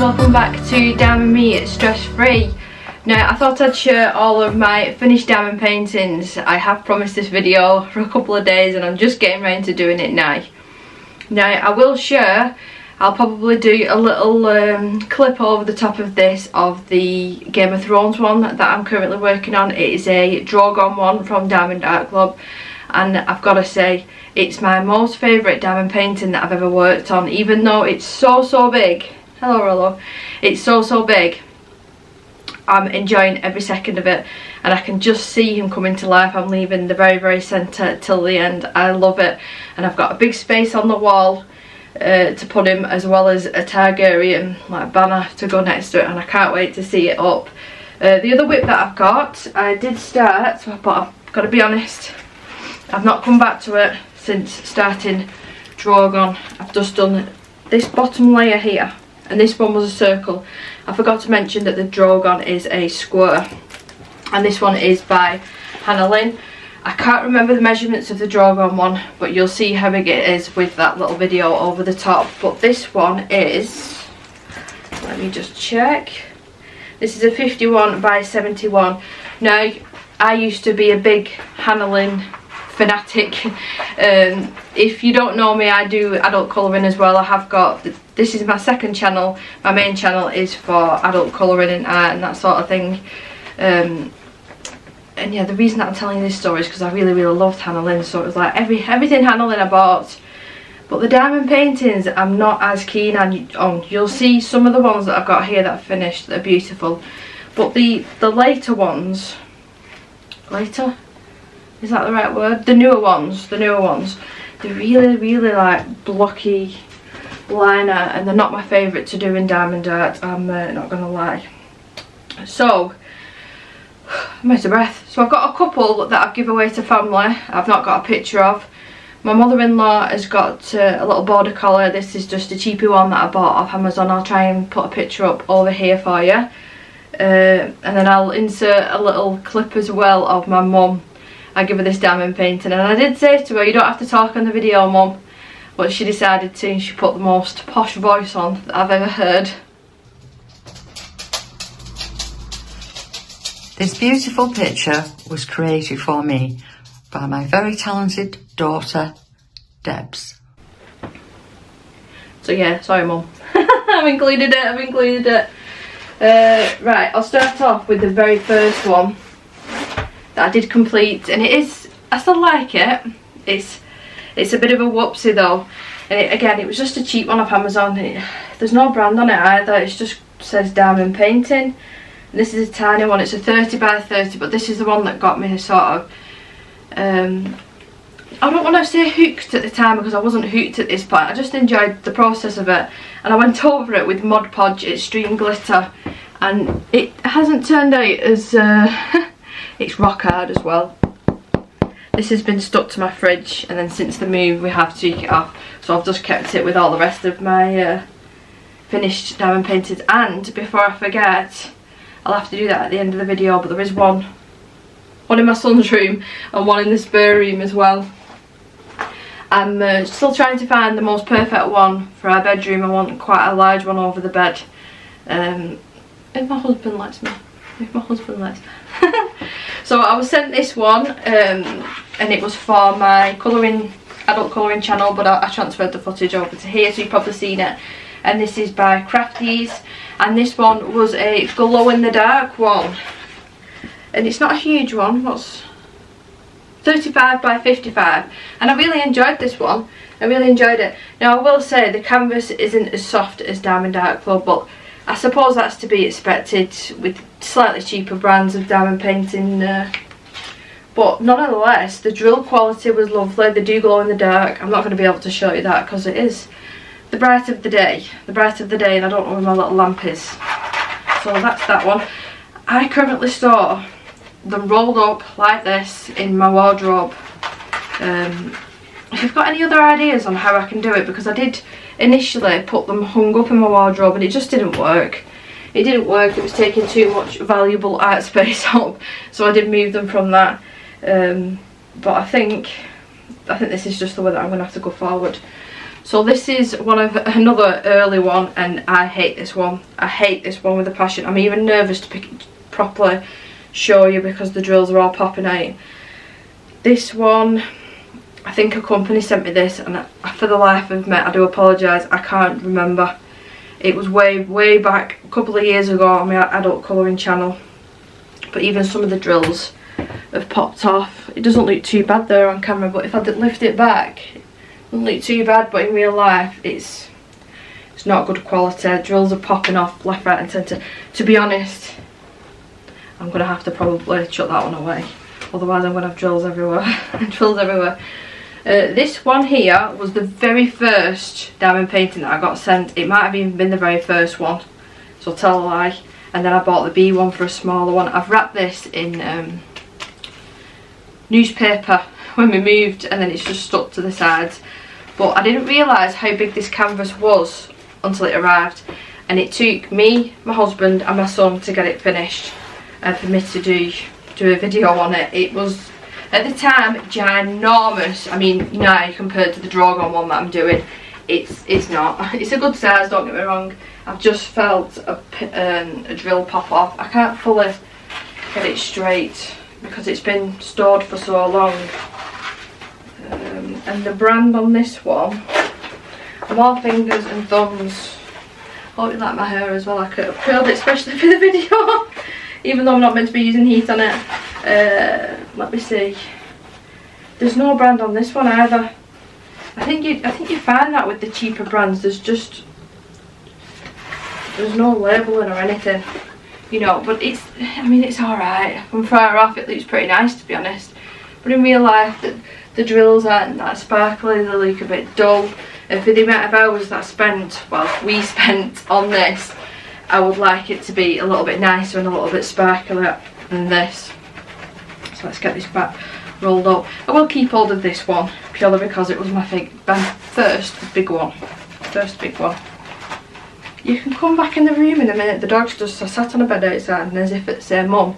welcome back to Diamond Me Stress Free. Now I thought I'd share all of my finished diamond paintings. I have promised this video for a couple of days and I'm just getting around to doing it now. Now I will share, I'll probably do a little clip over the top of this of the Game of Thrones one that I'm currently working on. It is a Drogon one from Diamond Art Club, and I've got to say it's my most favourite diamond painting that I've ever worked on, even though it's so big. Hello Rollo. It's so big. I'm enjoying every second of it and I can just see him coming to life. I'm leaving the very centre till the end. I love it, and I've got a big space on the wall to put him, as well as a Targaryen like banner to go next to it, and I can't wait to see it up. The other whip that I've got, I did start, but I've got to be honest, I've not come back to it since starting Drogon. I've just done this bottom layer here, and this one was a circle. I forgot to mention that the Drogon is a square, and this one is by Hannah Lynn. I can't remember the measurements of the Drogon one, but you'll see how big it is with that little video over the top. But this one is, let me just check, this is a 51 by 71. Now I used to be a big Hannah Lynn fanatic. If you don't know me, I do adult colouring as well. I have got, this is my second channel. My main channel is for adult colouring and art and that sort of thing. And yeah, the reason that I'm telling you this story is because I really loved Hannah Lynn, so it was like everything Hannah Lynn I bought. But the diamond paintings I'm not as keen on. You'll see some of the ones that I've got here that I've finished, they're beautiful. But the later ones, later? Is that the right word? The newer ones, they're really like blocky liner, and they're not my favourite to do in diamond art, I'm not gonna lie. So I'm out of breath. So I've got a couple that I've given away to family I've not got a picture of. My mother-in-law has got a little border collar. This is just a cheapy one that I bought off Amazon. I'll try and put a picture up over here for you, and then I'll insert a little clip as well of my mum. I give her this diamond painting, and I did say to her, you don't have to talk on the video, mum, but she decided to, and she put the most posh voice on that I've ever heard. This beautiful picture was created for me by my very talented daughter, Debs. So yeah, sorry mum. I've included it. Right, I'll start off with the very first one that I did complete, and it is, I still like it. It's a bit of a whoopsie though, and again, it was just a cheap one off Amazon. There's no brand on it either, it just says diamond painting. And this is a tiny one, it's a 30 by 30, but this is the one that got me sort of, I don't want to say hooked at the time, because I wasn't hooked at this point. I just enjoyed the process of it, and I went over it with Mod Podge Extreme Glitter, and it hasn't turned out as it's rock hard as well. This has been stuck to my fridge, and then since the move we have to take it off, so I've just kept it with all the rest of my finished diamond paintings. And before I forget, I'll have to do that at the end of the video, but there is one in my son's room and one in the spare room as well. I'm still trying to find the most perfect one for our bedroom. I want quite a large one over the bed, if my husband lets me. So I was sent this one, and it was for my adult colouring channel, but I transferred the footage over to here, so you've probably seen it. And this is by Crafties, and this one was a glow in the dark one, and it's not a huge one. What's 35 by 55, and I really enjoyed this one. I really enjoyed it. Now I will say the canvas isn't as soft as Diamond Art Club, but I suppose that's to be expected with slightly cheaper brands of diamond painting, but nonetheless the drill quality was lovely. They do glow in the dark. I'm not going to be able to show you that because it is the bright of the day, and I don't know where my little lamp is. So that's that one. I currently store them rolled up like this in my wardrobe. If you've got any other ideas on how I can do it, because I did initially put them hung up in my wardrobe and it just didn't work. It was taking too much valuable art space up, so I did move them from that. But I think this is just the way that I'm going to have to go forward. So this is another early one, and I hate this one. I hate this one with a passion. I'm even nervous to properly show you because the drills are all popping out. This one, I think a company sent me this, and for the life of me, I do apologise, I can't remember. It was way back, a couple of years ago on my adult colouring channel. But even some of the drills have popped off. It doesn't look too bad there on camera, but if I did lift it back, it doesn't look too bad, but in real life, it's not good quality. Drills are popping off left, right and centre. To be honest, I'm going to have to probably chuck that one away. Otherwise I'm going to have drills everywhere. Drills everywhere. This one here was the very first diamond painting that I got sent. It might have even been the very first one, so I'll tell a lie. And then I bought the B one for a smaller one. I've wrapped this in newspaper when we moved, and then it's just stuck to the sides. But I didn't realise how big this canvas was until it arrived, and it took me, my husband and my son to get it finished and for me to do a video on it. It was at the time ginormous. I mean, now compared to the Drogon one that I'm doing, it's not. It's a good size, don't get me wrong. I've just felt a drill pop off. I can't fully get it straight because it's been stored for so long. And the brand on this one, I'm all fingers and thumbs. Oh, you like my hair as well. I could have curled it especially for the video, even though I'm not meant to be using heat on it. Let me see. There's no brand on this one either. I think you find that with the cheaper brands. There's no labelling or anything, you know. But I mean, it's all right. From far off, it looks pretty nice, to be honest. But in real life, the drills aren't that sparkly. They look a bit dull. And for the amount of hours that we spent on this, I would like it to be a little bit nicer and a little bit sparklier than this. So let's get this back rolled up. I will keep hold of this one purely because it was my first big one. You can come back in the room in a minute. The dog's just sat on a bed outside, and as if it's saying, Mum,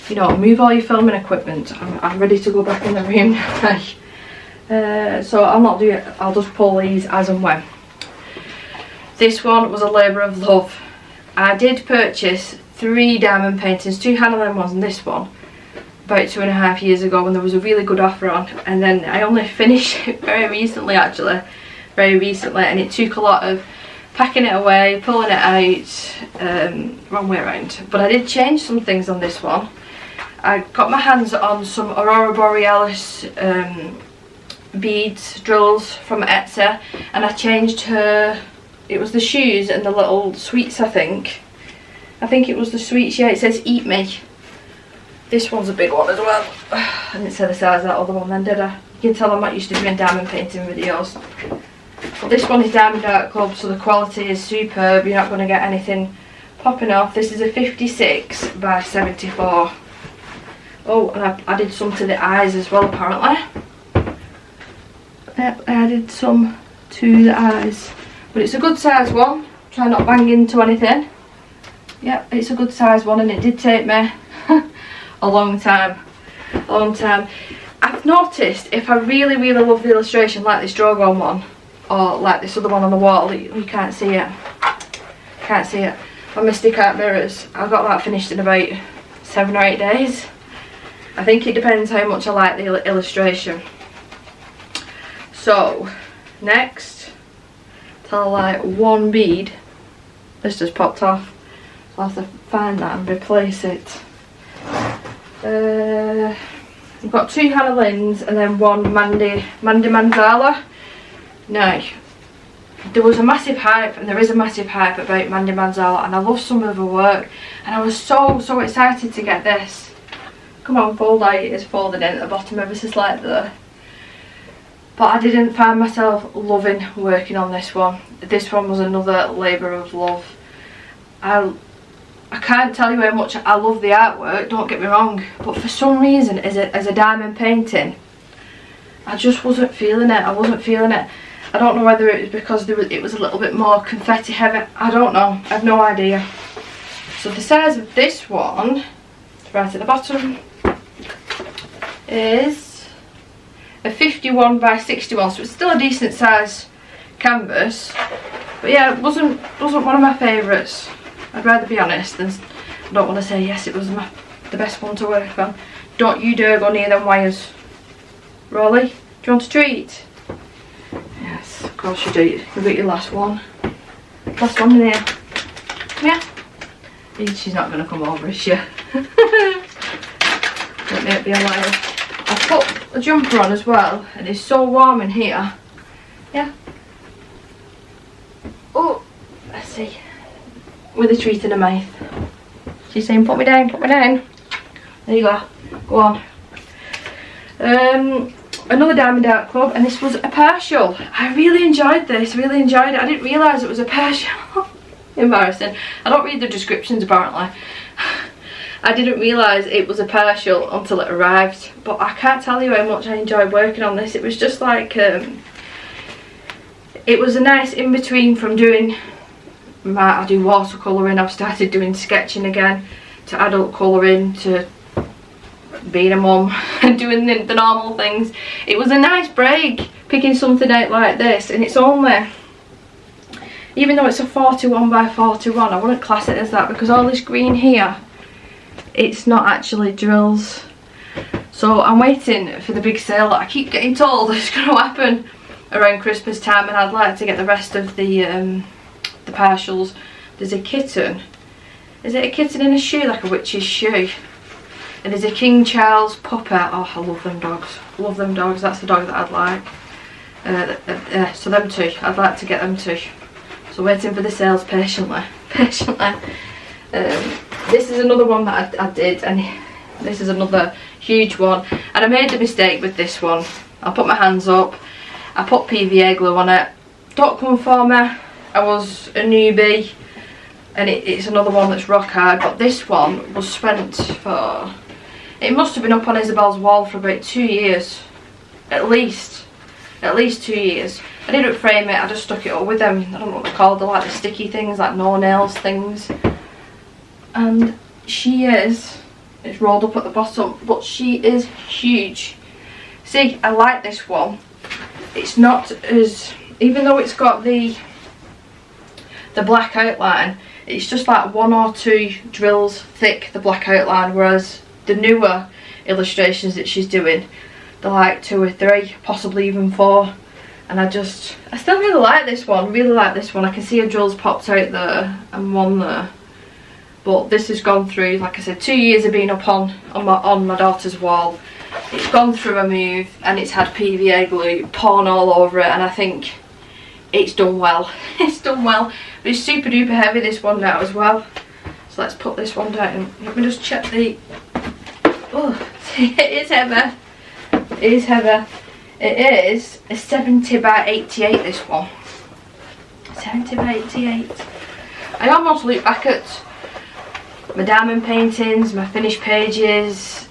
you know, move all your filming equipment. I'm ready to go back in the room now. So I'll not do it. I'll just pull these as and when. This one was a labour of love. I did purchase 3 diamond paintings, 2 Hannah ones and this one, about 2.5 years ago when there was a really good offer on, and then I only finished it very recently, and it took a lot of packing it away, pulling it out, wrong way around. But I did change some things on this one. I got my hands on some Aurora Borealis beads, drills from Etsy, and I changed her, it was the shoes and the little sweets, I think it was the sweets, yeah, it says eat me. This one's a big one as well. I didn't say the size of that other one then, did I? You can tell I'm not used to doing diamond painting videos. But this one is Diamond Art Club, so the quality is superb. You're not going to get anything popping off. This is a 56 by 74. Oh, and I added some to the eyes as well, apparently. Yep, I added some to the eyes. But it's a good size one. Try not bang into anything. Yep, it's a good size one, and it did take me a long time. I've noticed if I really love the illustration, like this Drogon one, or like this other one on the wall, you can't see it. My Mystic Art mirrors, I got that finished in about 7 or 8 days. I think it depends how much I like the illustration. So, next, tell like one bead. This just popped off. So I'll have to find that and replace it. I've got 2 Hannah Lynns and then 1 Mandala. Now, there was a massive hype, and there is a massive hype about Mandy Mandala, and I love some of her work, and I was so excited to get this. Come on, fold out. It's folded in at the bottom ever so slightly there. But I didn't find myself loving working on this one. This one was another labour of love. I can't tell you how much I love the artwork, don't get me wrong, but for some reason as a diamond painting, I just wasn't feeling it. I don't know whether it was because it was a little bit more confetti heavy. I don't know. I have no idea. So the size of this one, right at the bottom, is a 51 by 61. So it's still a decent size canvas. But yeah, it wasn't one of my favourites. I'd rather be honest than, I don't want to say yes, it was the best one to work on. Don't you dare go near them wires. Rolly, do you want a treat? Yes, of course you do. You've got your last one. Last one in here. Yeah. She's not going to come over, is she? Don't make me a liar. I've put a jumper on as well, and it's so warm in here. Yeah. Oh, let's see. With a treat in her mouth. She's saying, put me down, put me down. There you go. Go on. Another Diamond Art Club, and this was a partial. I really enjoyed this, really enjoyed it. I didn't realise it was a partial. Embarrassing. I don't read the descriptions apparently. I didn't realise it was a partial until it arrived, but I can't tell you how much I enjoyed working on this. It was just like, it was a nice in-between from doing I do watercolouring, I've started doing sketching again, to adult colouring, to being a mum and doing the normal things. It was a nice break picking something out like this, and it's only, even though it's a 41 by 41, I wouldn't class it as that because all this green here, it's not actually drills. So I'm waiting for the big sale that I keep getting told is going to happen around Christmas time, and I'd like to get the rest of the partials. There's a kitten. Is it a kitten in a shoe, like a witch's shoe? And there's a King Charles puppet. Oh, I love them dogs. Love them dogs. That's the dog that I'd like. So them two. I'd like to get them two. So waiting for the sales patiently. Patiently. This is another one that I did, and this is another huge one. And I made a mistake with this one. I'll put my hands up. I put PVA glue on it. Don't come for me. I was a newbie, and it's another one that's rock hard. But this one was spent for, it must have been up on Isabel's wall for about 2 years, at least 2 years. I didn't frame it, I just stuck it up with them, I don't know what they're called, they're like the sticky things, like no nails things. And she is, it's rolled up at the bottom, but she is huge. See, I like this one. It's not as, even though it's got the black outline, it's just like 1 or 2 drills thick, the black outline, whereas the newer illustrations that she's doing, they're like 2 or 3, possibly even 4. And I still really like this one, I can see her drills popped out there and one there. But this has gone through, like I said, 2 years of being up on my daughter's wall. It's gone through a move, and it's had PVA glue poured all over it, and I think it's done well. It's done well. But it's super duper heavy, this one now as well. So let's put this one down. Let me just check the, oh, it is heavy. It is heavy. It is a 70 by 88, this one. 70 by 88. I almost look back at my diamond paintings, my finished pages,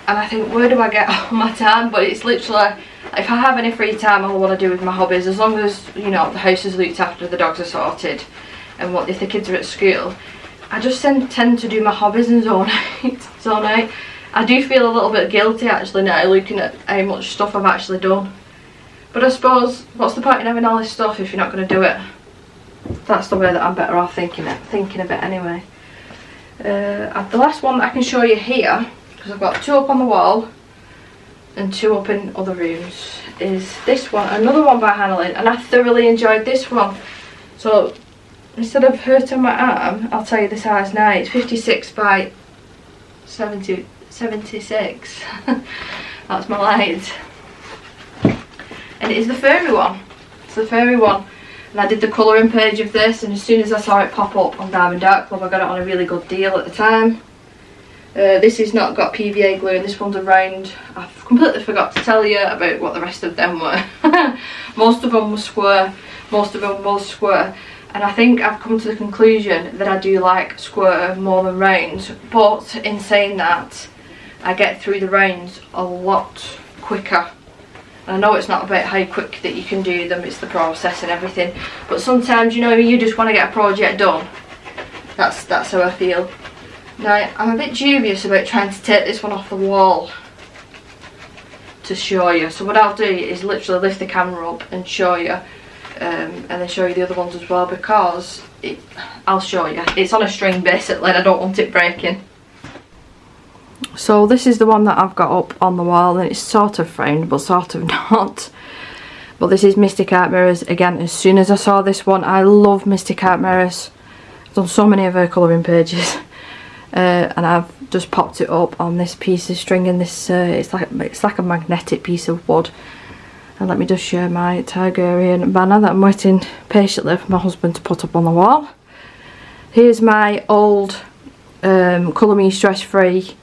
and I think, where do I get all my time? But it's literally, if I have any free time, all I want to do with my hobbies, as long as, you know, the house is looked after, the dogs are sorted, and if the kids are at school, I just tend to do my hobbies and zone out. I do feel a little bit guilty actually now, looking at how much stuff I've actually done. But I suppose, what's the point in having all this stuff if you're not going to do it? That's the way that I'm better off thinking of it anyway. The last one that I can show you here, because I've got 2 up on the wall and 2 up in other rooms, is this one, another one by Hannah Lynn, and I thoroughly enjoyed this one. So instead of hurting my arm, I'll tell you the size now. It's 56 by 76. That's my light. And it is the furry one. It's the furry one. And I did the colouring page of this, and as soon as I saw it pop up on Diamond Art Club, I got it on a really good deal at the time. This has not got PVA glue, and this one's a round. I've completely forgot to tell you about what the rest of them were. Most of them were square. Most of them was square. And I think I've come to the conclusion that I do like square more than round. But in saying that, I get through the rounds a lot quicker. And I know it's not about how quick that you can do them, it's the process and everything. But sometimes, you know, you just want to get a project done. That's how I feel. Now, I'm a bit dubious about trying to take this one off the wall to show you. So what I'll do is literally lift the camera up and show you. and then show you the other ones as well, because I'll show you. It's on a string basically and I don't want it breaking. So this is the one that I've got up on the wall, and it's sort of framed but sort of not. But this is Mystic Art Mirrors. Again, as soon as I saw this one, I love Mystic Art Mirrors. I've done so many of her colouring pages. And I've just popped it up on this piece of string, and this it's like a magnetic piece of wood. And let me just show my Tigerian banner that I'm waiting patiently for my husband to put up on the wall. Here's my old Colour Me Stress Free,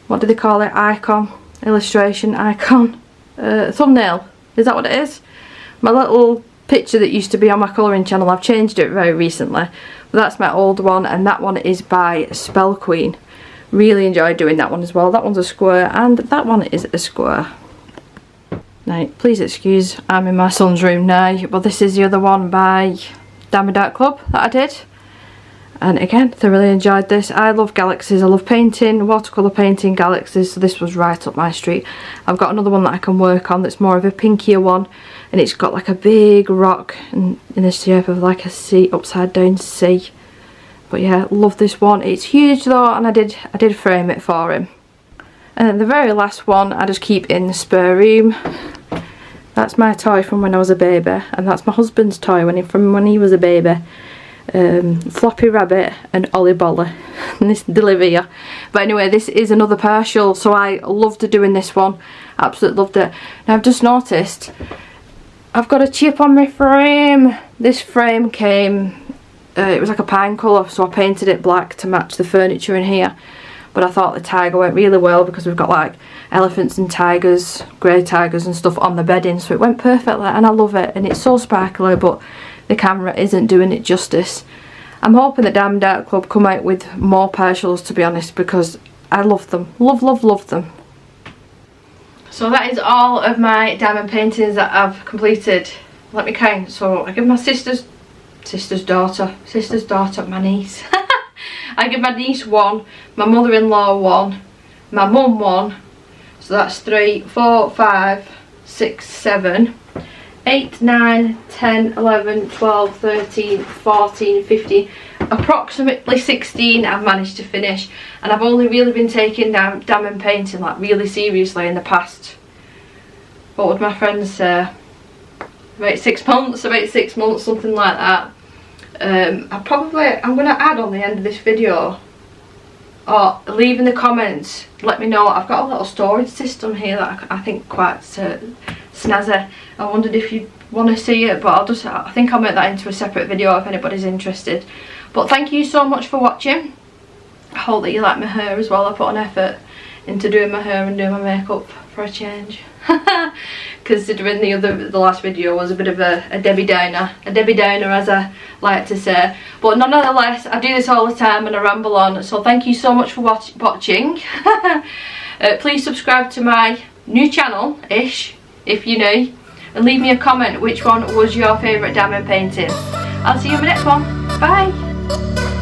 what do they call it, icon, illustration icon, thumbnail, is that what it is? My little picture that used to be on my colouring channel. I've changed it very recently, but that's my old one, and that one is by Spell Queen. Really enjoyed doing that one as well. That one's a square and that one is a square. Now please excuse, I'm in my son's room now, but this is the other one by Diamond Art Club that I did, and again thoroughly enjoyed this. I love galaxies, I love painting, watercolour painting galaxies, so this was right up my street. I've got another one that I can work on that's more of a pinkier one, and it's got like a big rock in the shape of like a sea, upside down sea. But yeah, love this one. It's huge though, and I did frame it for him. And then the very last one I just keep in the spare room. That's my toy from when I was a baby, and that's my husband's toy from when he was a baby. Floppy Rabbit and Ollie Bolly. And this Delivia. But anyway, this is another partial, so I loved doing this one. Absolutely loved it. Now I've just noticed I've got a chip on my frame. This frame came, it was like a pine colour, so I painted it black to match the furniture in here. But I thought the tiger went really well because we've got like elephants and tigers, grey tigers and stuff on the bedding, so it went perfectly, and I love it. And it's so sparkly, but the camera isn't doing it justice. I'm hoping that Diamond Art Club come out with more partials, to be honest, because I love them. Love them. So that is all of my diamond paintings that I've completed. Let me count. So I give my sister's daughter, my niece. I give my niece one, my mother-in-law one, my mum one. So that's 3, 4, 5, 6, 7, 8, 9, 10, 11, 12, 13, 14, 15, approximately 16 I've managed to finish. And I've only really been taking diamond painting like really seriously in the past, what would my friends say, about 6 months, something like that. I'm going to add on the end of this video, or leave in the comments, let me know. I've got a little storage system here that I think quite snazzy. I wondered if you want to see it, but I think I'll make that into a separate video if anybody's interested. But thank you so much for watching. I hope that you like my hair as well. I put an effort into doing my hair and doing my makeup for a change. Considering the last video was a bit of a Debbie Downer, as I like to say. But nonetheless, I do this all the time and I ramble on, so thank you so much for watching. Please subscribe to my new channel-ish if you're new, and leave me a comment which one was your favourite diamond painting. I'll see you in the next one. Bye!